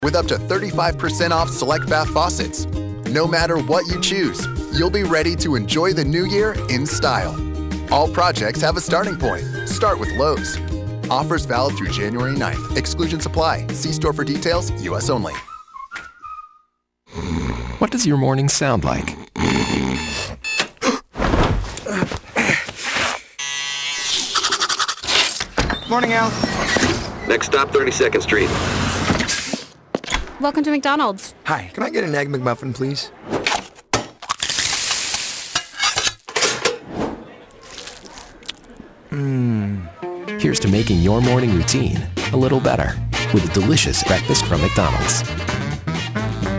with up to 35% off select bath faucets. No matter what you choose, you'll be ready to enjoy the new year in style. All projects have a starting point. Start with Lowe's. Offers valid through January 9th. Exclusions apply. See store for details. U.S. only. What does your morning sound like? Morning, Al. Next stop, 32nd Street. Welcome to McDonald's. Hi, can I get an Egg McMuffin, please? Here's to making your morning routine a little better with a delicious breakfast from McDonald's.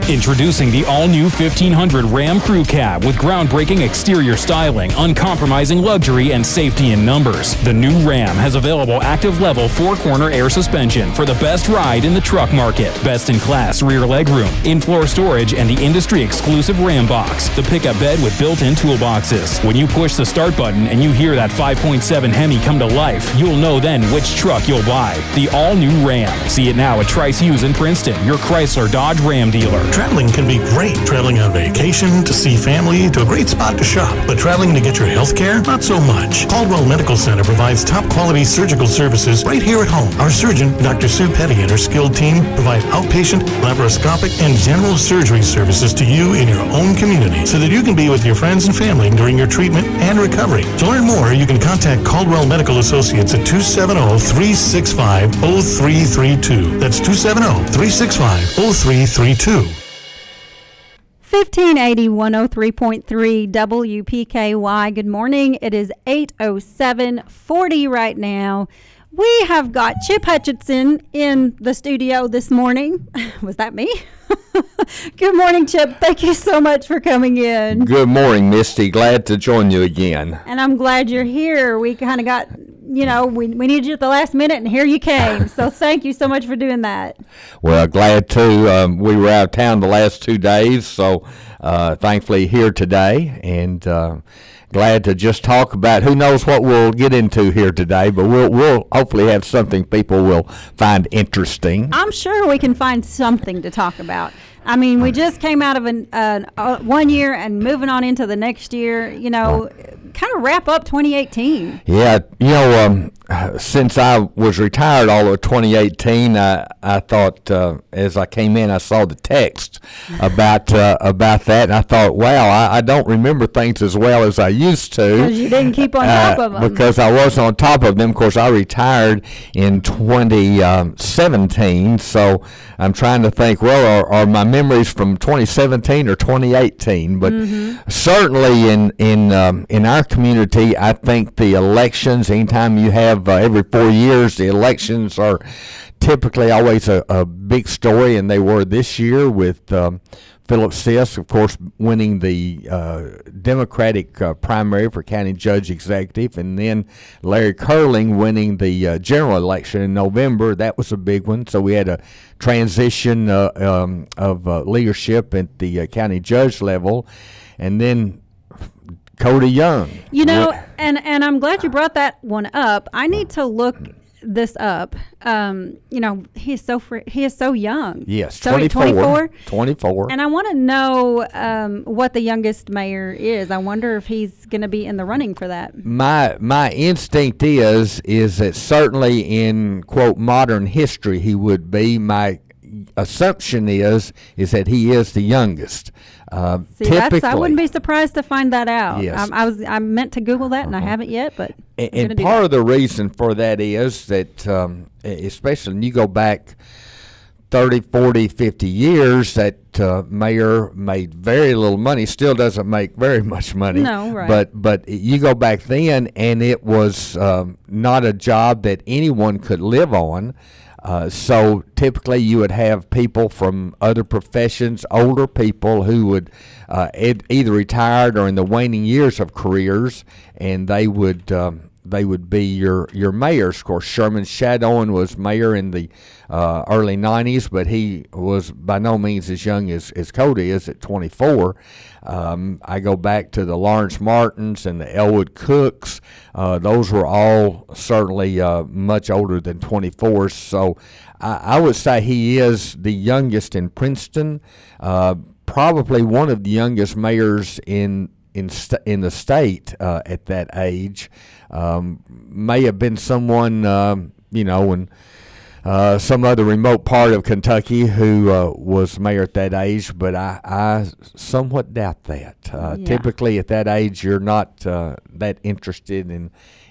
Introducing the all-new 1500 Ram Crew Cab with groundbreaking exterior styling, uncompromising luxury, and safety in numbers. The new Ram has available active-level 4-corner air suspension for the best ride in the truck market. Best-in-class rear legroom, in-floor storage, and the industry-exclusive Ram Box, the pickup bed with built-in toolboxes. When you push the start button and you hear that 5.7 Hemi come to life, you'll know then which truck you'll buy. The all-new Ram. See it now at Hutcheson Princeton, your Chrysler Dodge Ram dealer. Traveling can be great. Traveling on vacation, to see family, to a great spot to shop. But traveling to get your health care? Not so much. Caldwell Medical Center provides top-quality surgical services right here at home. Our surgeon, Dr. Sue Petty, and her skilled team provide outpatient, laparoscopic, and general surgery services to you in your own community so that you can be with your friends and family during your treatment and recovery. To learn more, you can contact Caldwell Medical Associates at 270-365-0332. That's 270-365-0332. 1580 103.3 WPKY. Good morning. It is 8:07:40 right now. We have got Chip Hutcheson in the studio this morning. Was that me? Good morning, Chip. Thank you so much for coming in. Good morning, Misty. Glad to join you again. And I'm glad you're here. We kind of got, we needed you at the last minute, and here you came. So thank you so much for doing that. Well, glad to. We were out of town the last 2 days, so thankfully here today, and glad to just talk about who knows what we'll get into here today, but we'll hopefully have something people will find interesting. I'm sure we can find something to talk about. I mean, we just came out of 1 year and moving on into the next year, kind of wrap up 2018. Yeah, since I was retired all of 2018, I thought as I came in, I saw the text about that, and I thought, wow, I don't remember things as well as I used to. Because you didn't keep on top of them. Because I wasn't on top of them. Of course, I retired in 2017, so I'm trying to think, well, are my memories from 2017 or 2018? But certainly in our community, I think the elections, anytime you have every 4 years, the elections are typically always a big story, and they were this year with Philip Sisk, of course, winning the Democratic primary for county judge executive, and then Larry Curling winning the general election in November. That was a big one. So we had a transition of leadership at the county judge level, and then Cody Young. And I'm glad you brought that one up. I need to look this up. He is so young. Yes, so 24. 24. And I want to know what the youngest mayor is. I wonder if he's going to be in the running for that. My instinct is that certainly in quote modern history he would be. My assumption is that he is the youngest. Typically, I wouldn't be surprised to find that out. Yes. I meant to Google that, and I haven't yet, but and part of the reason for that is that especially when you go back 30, 40, 50 years, that mayor made very little money, still doesn't make very much money. No, right. But you go back then, and it was not a job that anyone could live on. So typically you would have people from other professions, older people who would either retired or in the waning years of careers, and they would be your mayors. Of course, Sherman Shadowan was mayor in the early 90s, but he was by no means as young as Cody is at 24. I go back to the Lawrence Martins and the Elwood Cooks. Those were all certainly much older than 24. So I would say he is the youngest in Princeton, probably one of the youngest mayors in the state at that age. May have been someone, in some other remote part of Kentucky who was mayor at that age, but I somewhat doubt that. Typically at that age, you're not that interested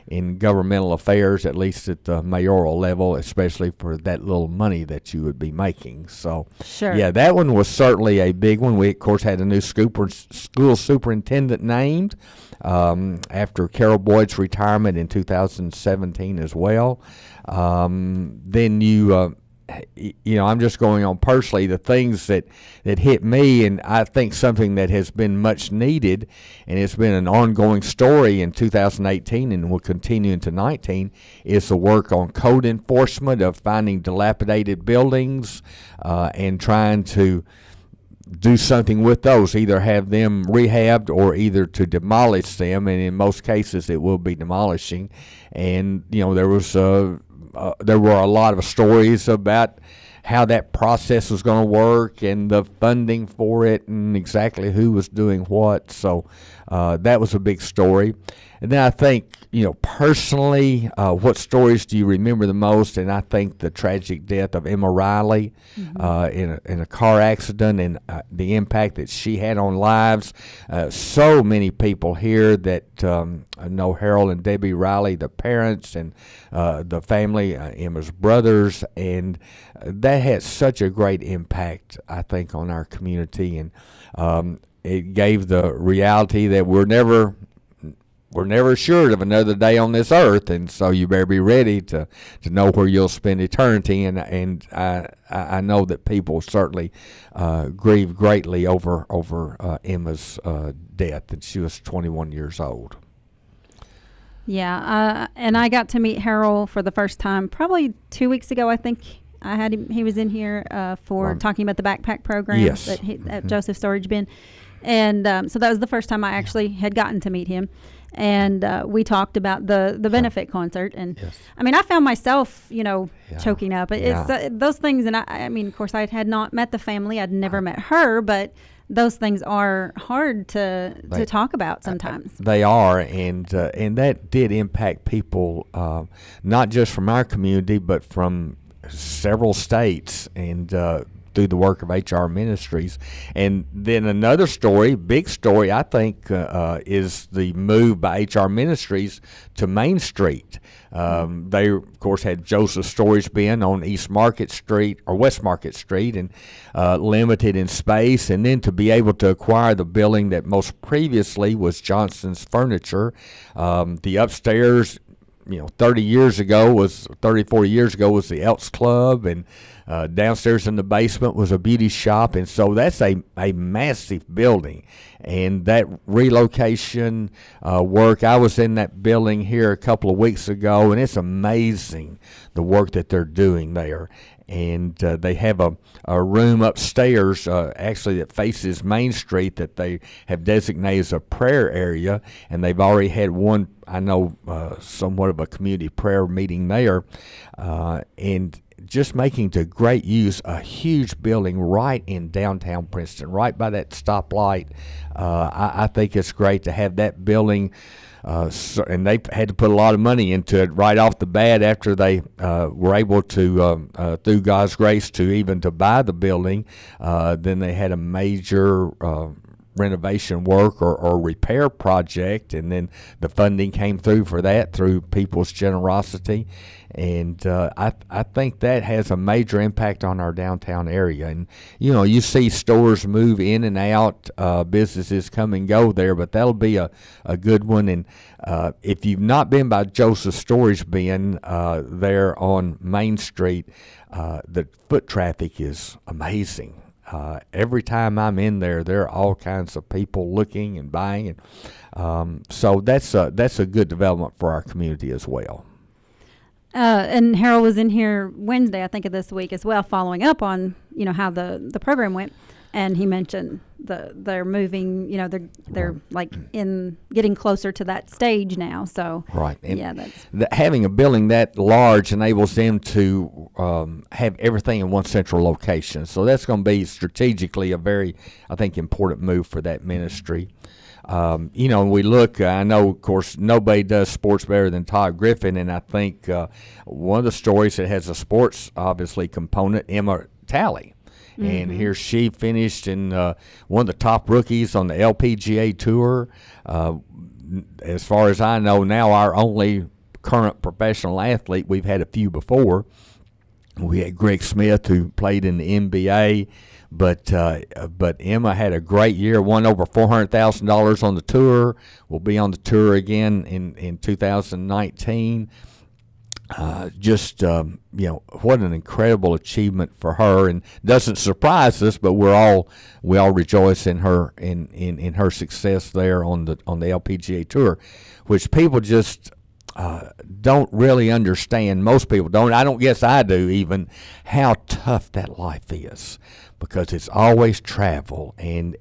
in governmental affairs, at least at the mayoral level, especially for that little money that you would be making. So, sure. Yeah, that one was certainly a big one. We, of course, had a new school superintendent named after Carol Boyd's retirement in 2017 as well. Then I'm just going on personally, the things that hit me, and I think something that has been much needed, and it's been an ongoing story in 2018 and will continue into 19, is the work on code enforcement of finding dilapidated buildings and trying to do something with those, either have them rehabbed or either to demolish them, and in most cases it will be demolishing. And there were a lot of stories about how that process was going to work and the funding for it and exactly who was doing what. So that was a big story. And then I think, personally, what stories do you remember the most? And I think the tragic death of Emma Riley in a car accident, and the impact that she had on lives. So many people here that know Harold and Debbie Riley, the parents and the family, Emma's brothers, and that had such a great impact, I think, on our community. And it gave the reality that we're never assured of another day on this earth, and so you better be ready to know where you'll spend eternity. And I know that people certainly grieve greatly over Emma's death, and she was 21 years old. Yeah, and I got to meet Harold for the first time probably 2 weeks ago. I think I had him. He was in here for talking about the backpack program yes. at Joseph Storage Bin. And so that was the first time I actually had gotten to meet him. And we talked about the benefit concert. And yes. I mean, I found myself, choking up. It's Yeah. those things. And I mean, of course, I had not met the family. I'd never met her. But those things are hard to talk about sometimes. They are. And that did impact people, not just from our community, but from several states. And through the work of HR Ministries. And then another story, big story, I think, is the move by HR Ministries to Main Street. They, of course, had Joseph Storage Bin on East Market Street or West Market Street, and limited in space. And then to be able to acquire the building that most previously was Johnson's Furniture, the upstairs, 34 years ago was the Elks Club, and downstairs in the basement was a beauty shop. And so that's a massive building. And that relocation work, I was in that building here a couple of weeks ago, and it's amazing the work that they're doing there. And they have a room upstairs, actually, that faces Main Street that they have designated as a prayer area. And they've already had one, I know, somewhat of a community prayer meeting there. And just making to great use a huge building right in downtown Princeton, right by that stoplight. I think it's great to have that building. And they had to put a lot of money into it right off the bat after they were able to, through God's grace, to buy the building. Then they had a major renovation work or repair project, and then the funding came through for that through people's generosity. And I think that has a major impact on our downtown area. And, you see stores move in and out, businesses come and go there, but that'll be a good one. And if you've not been by Joseph Storage Bin there on Main Street, the foot traffic is amazing. Every time I'm in there, there are all kinds of people looking and buying. And so that's a good development for our community as well. And Harold was in here Wednesday, I think, of this week as well, following up on, how the program went. And he mentioned they're moving, they're like in getting closer to that stage now. So right, and yeah, that's having a building that large enables them to have everything in one central location. So that's going to be strategically a very, I think, important move for that ministry. We look, I know, of course, nobody does sports better than Todd Griffin, and I think one of the stories that has a sports, obviously, component, Emma Talley. Mm-hmm. And here she finished in one of the top rookies on the LPGA Tour. As far as I know now, our only current professional athlete. We've had a few before. We had Greg Smith, who played in the NBA. But Emma had a great year, won over $400,000 on the tour. Will be on the tour again in 2019. What an incredible achievement for her, and doesn't surprise us. But we all rejoice in her in her success there on the LPGA Tour, which people just don't really understand. Most people don't. I don't guess I do even, how tough that life is, because it's always travel, and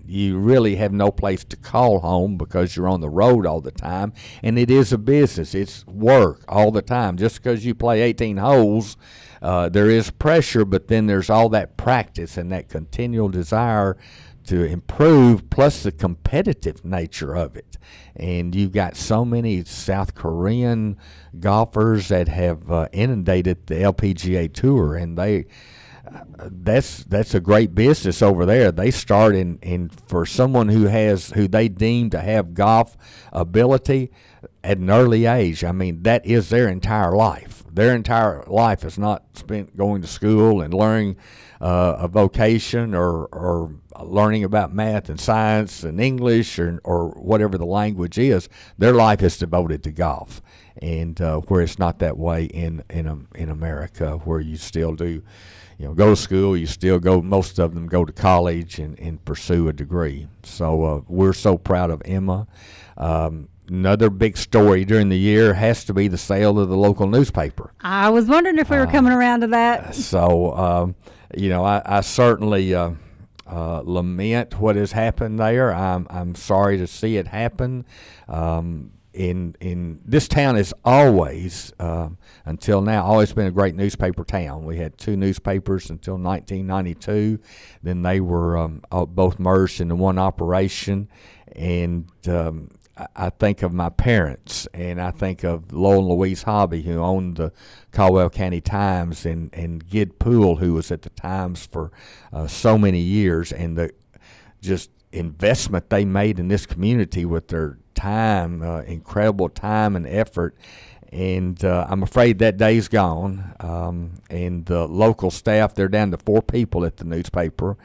you really have no place to call home because you're on the road all the time, and it is a business. It's work all the time. Just because you play 18 holes, there is pressure, but then there's all that practice and that continual desire to improve, plus the competitive nature of it. And you've got so many South Korean golfers that have inundated the LPGA Tour, and that's a great business over there. They start in for someone who they deem to have golf ability at an early age. I mean, that is their entire life. Their entire life is not spent going to school and learning a vocation or learning about math and science and English or whatever the language is. Their life is devoted to golf, and where it's not that way in America, where you still do, go to school. You still go. Most of them go to college and pursue a degree. So we're so proud of Emma. Another big story during the year has to be the sale of the local newspaper. I was wondering if we were coming around to that. So, I certainly lament what has happened there. I'm sorry to see it happen. In this town has always, until now, always been a great newspaper town. We had 2 newspapers until 1992. Then they were both merged into one operation, and I think of my parents, and I think of Lowe and Louise Hobby, who owned the Caldwell County Times, and Gid Poole, who was at the Times for so many years, and the just investment they made in this community with their time, incredible time and effort. And I'm afraid that day's gone. And the local staff, they're down to 4 people at the newspaper,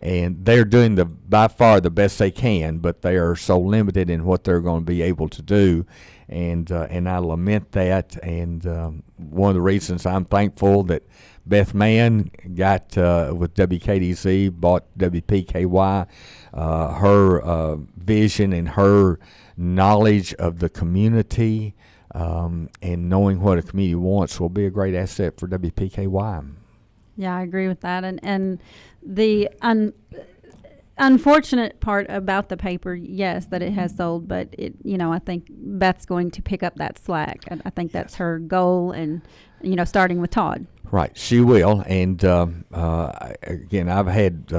and they're doing by far the best they can, but they are so limited in what they're going to be able to do. And I lament that. And one of the reasons I'm thankful that Beth Mann got with WKDZ, bought WPKY, her vision and her knowledge of the community, and knowing what a community wants will be a great asset for WPKY. Yeah, I agree with that. And the unfortunate part about the paper, yes, that it has sold, but I think Beth's going to pick up that slack. I think that's her goal, and starting with Todd. Right, she will. And again, I've had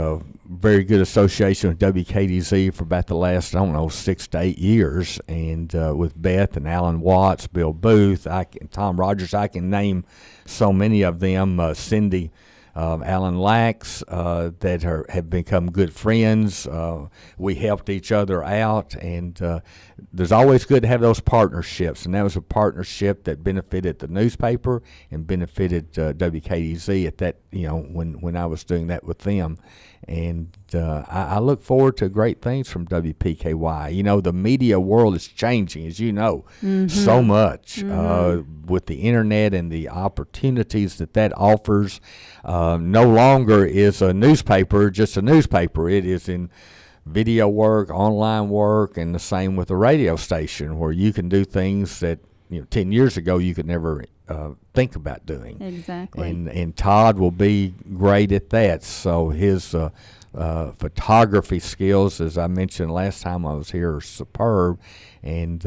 very good association with WKDZ for about the last, 6 to 8 years, and with Beth and Alan Watts, Bill Booth, Tom Rogers. I can name so many of them. Cindy, Alan Lax, that have become good friends. We helped each other out, and there's always good to have those partnerships. And that was a partnership that benefited the newspaper and benefited WKDZ at that, when I was doing that with them. And I look forward to great things from WPKY. The media world is changing, as you know, so much with the internet and the opportunities that offers. No longer is a newspaper just a newspaper. It is in video work, online work, and the same with a radio station, where you can do things that 10 years ago you could never think about doing. Exactly. And Todd will be great at that. So his photography skills, as I mentioned last time I was here, are superb. And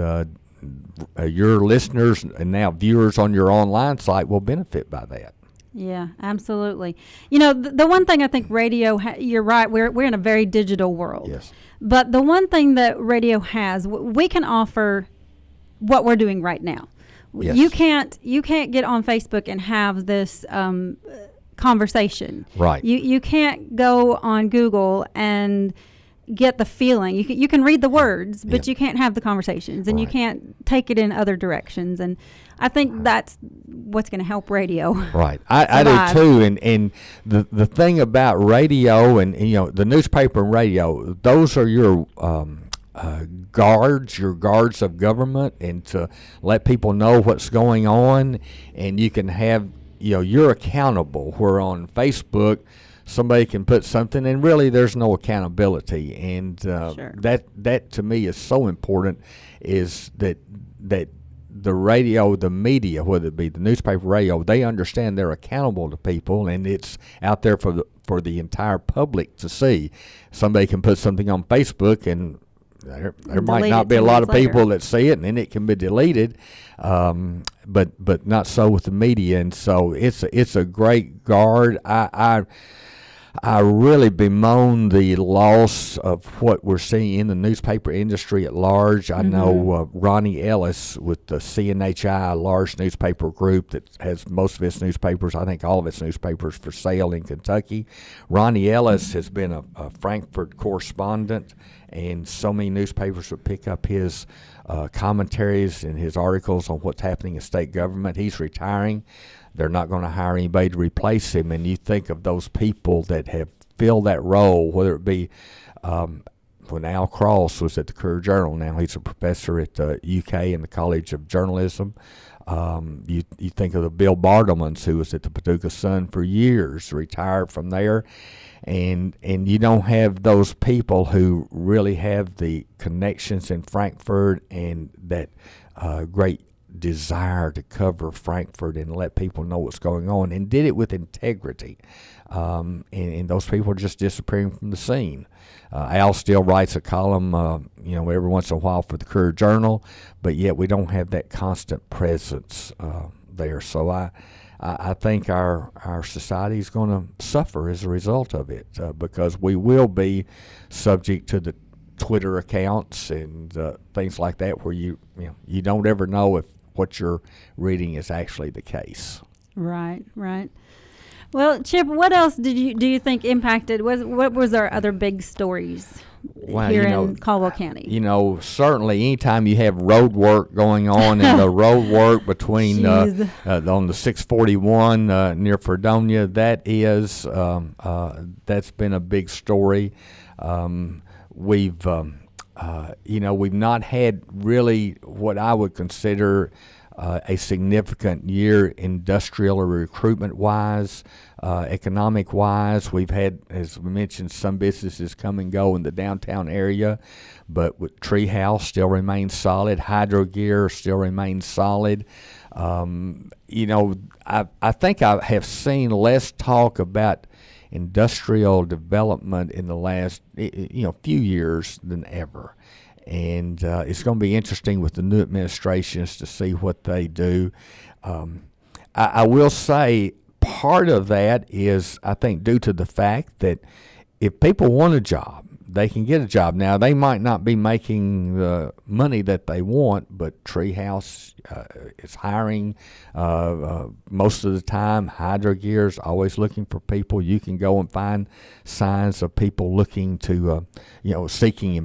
your listeners and now viewers on your online site will benefit by that. Yeah, absolutely. You know, the one thing I think radio, you're right, we're in a very digital world. Yes. But the one thing that radio has, we can offer what we're doing right now. Yes. You can't get on Facebook and have this conversation. Right. You can't go on Google and get the feeling. You can read the words, but you can't have the conversations, and you can't take it in other directions. And I think that's what's going to help radio. Right. I do too. And the thing about radio and the newspaper and radio, those are your guards of government, and to let people know what's going on, and you can have you're accountable. Where on Facebook somebody can put something and really there's no accountability, and that to me is so important, is that the radio, the media, whether it be the newspaper, radio, they understand they're accountable to people, and it's out there for the entire public to see. Somebody can put something on Facebook, and there might not be a lot of people that see it, and then it can be deleted, but not so with the media. And so it's a great guard. I really bemoan the loss of what we're seeing in the newspaper industry at large. I know Ronnie Ellis with the CNHI, a large newspaper group that has most of its newspapers, I think all of its newspapers, for sale in Kentucky. Ronnie Ellis has been a Frankfort correspondent, and so many newspapers would pick up his commentaries and his articles on what's happening in state government. He's retiring. They're not going to hire anybody to replace him. And you think of those people that have filled that role, whether it be when Al Cross was at the Courier-Journal. Now he's a professor at the UK in the College of Journalism. You think of the Bill Bartlemans, who was at the Paducah Sun for years, retired from there. And you don't have those people who really have the connections in Frankfort and that great desire to cover Frankfort and let people know what's going on, and did it with integrity. And those people are just disappearing from the scene. Al still writes a column, every once in a while for the Courier-Journal, but yet we don't have that constant presence there. So I think our society is going to suffer as a result of it, because we will be subject to the Twitter accounts and things like that, where you don't ever know if what you're reading is actually the case. Right. Well, Chip, what else do you think impacted? What was our other big stories here in Caldwell County? Certainly anytime you have road work going on, and the road work between on the 641 near Fredonia, that's been a big story. We've not had really what I would consider a significant year industrial or recruitment-wise, economic-wise. We've had, as we mentioned, some businesses come and go in the downtown area, but with Treehouse still remains solid. Hydro Gear still remains solid. I think I have seen less talk about industrial development in the last few years than ever, and it's going to be interesting with the new administrations to see what they do. I will say part of that is, I think, due to the fact that if people want a job, they can get a job. Now, they might not be making the money that they want, but Treehouse is hiring most of the time. Hydro Gear's always looking for people. You can go and find signs of people looking to, seeking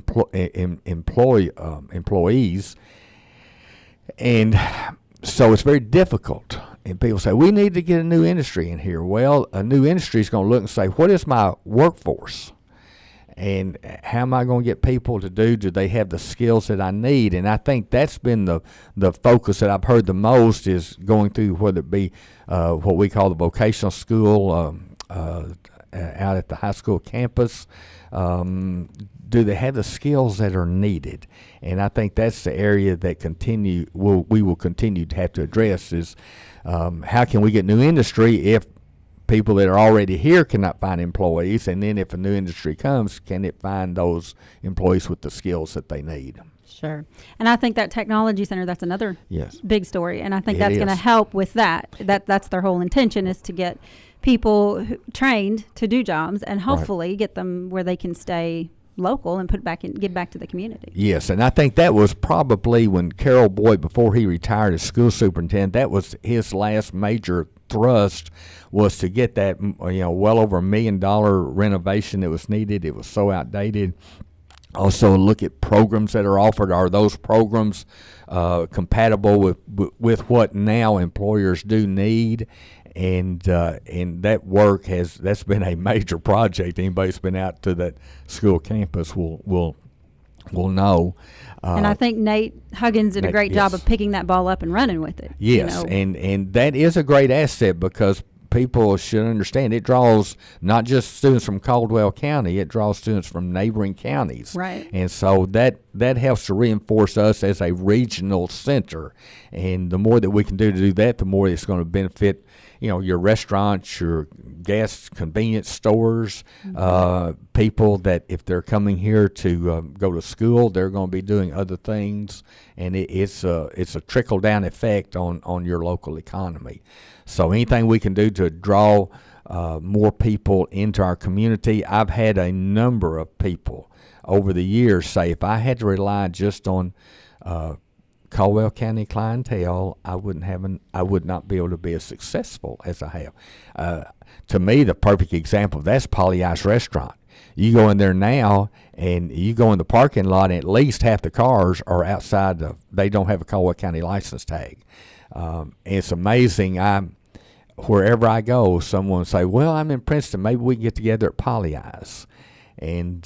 employees. And so it's very difficult. And people say, we need to get a new industry in here. Well, a new industry is going to look and say, what is my workforce? And how am I going to get people to do? Do they have the skills that I need? And I think that's been the focus that I've heard the most, is going through, whether it be what we call the vocational school out at the high school campus. Do they have the skills that are needed? And I think that's the area that we will continue to have to address, is how can we get new industry if people that are already here cannot find employees, and then if a new industry comes, can it find those employees with the skills that they need? Sure. And I think that technology center, that's another big story. And I think that's going to help with that. That's their whole intention, is to get people trained to do jobs and hopefully get them where they can stay local and give back to the community. Yes, and I think that was probably when Carol Boyd, before he retired as school superintendent, that was his last major thrust, was to get that, well over $1 million renovation that was needed. It was so outdated. Also look at programs that are offered. Are those programs compatible with what now employers do need? And that work that's been a major project. Anybody who's been out to that school campus will know. And I think Nate Huggins did a great job of picking that ball up and running with it. Yes, and that is a great asset, because people should understand it draws not just students from Caldwell County, it draws students from neighboring counties. Right. And so that helps to reinforce us as a regional center. And the more that we can do to do that, the more it's going to benefit, your restaurants, your gas convenience stores, people that if they're coming here to go to school, they're going to be doing other things. And it's a trickle-down effect on your local economy. So anything we can do to draw more people into our community. I've had a number of people over the years say, if I had to rely just on Caldwell County clientele, I would not be able to be as successful as I have. To me, the perfect example of that's Polly Ice Restaurant. You go in there now, and you go in the parking lot, and at least half the cars are outside they don't have a Caldwell County license tag. It's amazing. Wherever I go, someone will say, well, I'm in Princeton, maybe we can get together at Polly Ice. And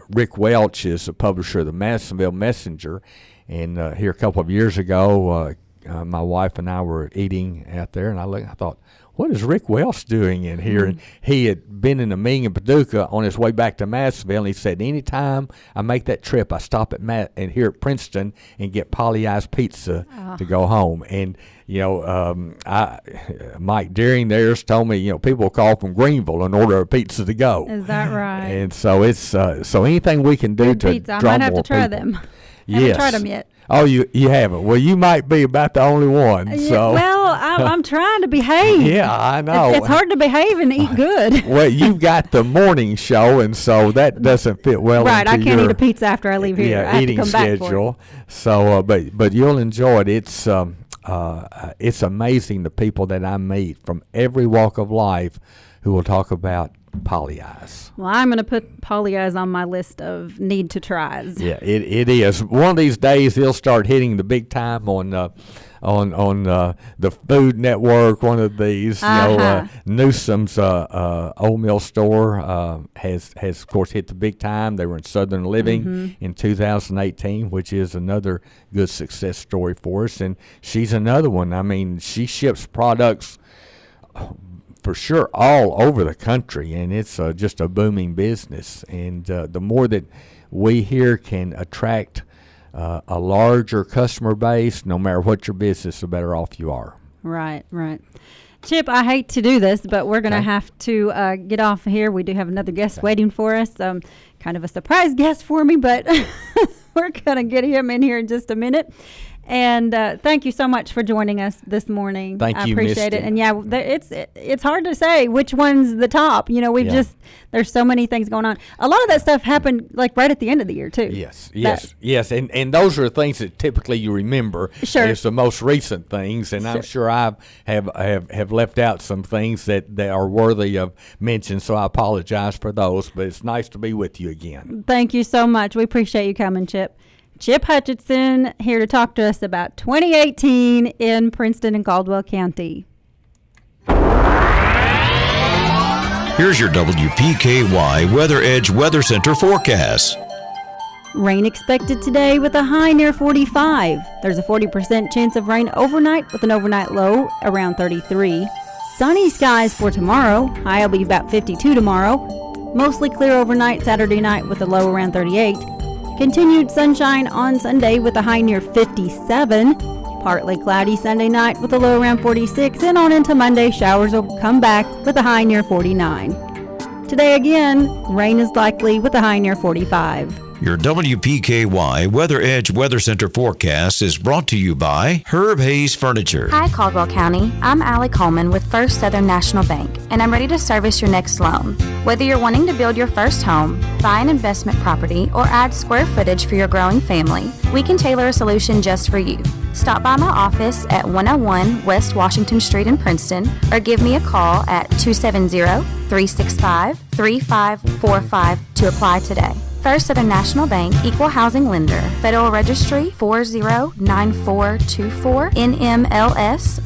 Rick Welch is the publisher of the Madisonville Messenger. And here a couple of years ago, my wife and I were eating out there, and I thought, what is Rick Welch doing in here? And he had been in a meeting in Paducah on his way back to Madisonville, and he said, anytime I make that trip, I stop and here at Princeton and get Polly Ice Pizza to go home. And Mike Deering there's told me, people call from Greenville and order a pizza to go. Is that right? And so it's so anything we can do to pizza. draw I might have more to try people. them. Yes. Haven't tried them yet. Oh, you haven't? Well, you might be about the only one. So. Well, I'm trying to behave. Yeah, I know. It's hard to behave and eat good. Well, you've got the morning show, and so that doesn't fit well right, into I can't your eat a pizza after I leave here. I have eating to come back schedule. for it. So, but you'll enjoy it. It's amazing the people that I meet from every walk of life who will talk about Polly Ice. Well, I'm going to put Polly Ice on my list of need to tries. Yeah, it is. One of these days, they'll start hitting the big time on the Food Network. One of these, Newsom's Old Mill store has of course hit the big time. They were in Southern Living in 2018, which is another good success story for us. And she's another one. I mean, she ships products for sure all over the country, and it's just a booming business. And the more that we here can attract a larger customer base, no matter what your business, the better off you are. Right. Chip, I hate to do this, but we're going to have to get off here. We do have another guest waiting for us. Kind of a surprise guest for me, but we're going to get him in here in just a minute. And thank you so much for joining us this morning. Thank you, I appreciate Misty. it. And yeah, it's hard to say which one's the top. There's so many things going on. A lot of that stuff happened like right at the end of the year too. Yes. And those are things that typically you remember. Sure. It's the most recent things, and I'm sure I have left out some things that are worthy of mention. So I apologize for those. But it's nice to be with you again. Thank you so much. We appreciate you coming, Chip. Chip Hutcheson here to talk to us about 2018 in Princeton and Caldwell County. Here's your WPKY Weather Edge Weather Center forecast. Rain expected today with a high near 45. There's a 40% chance of rain overnight with an overnight low around 33. Sunny skies for tomorrow. High will be about 52 tomorrow. Mostly clear overnight Saturday night with a low around 38. Continued sunshine on Sunday with a high near 57. Partly cloudy Sunday night with a low around 46, and on into Monday, showers will come back with a high near 49. Today again, rain is likely with a high near 45. Your WPKY Weather Edge Weather Center forecast is brought to you by Herb Hayes Furniture. Hi, Caldwell County. I'm Allie Coleman with First Southern National Bank, and I'm ready to service your next loan. Whether you're wanting to build your first home, buy an investment property, or add square footage for your growing family, we can tailor a solution just for you. Stop by my office at 101 West Washington Street in Princeton, or give me a call at 270-365-3545 to apply today. First Southern National Bank, Equal Housing Lender, Federal Registry 409424, NMLS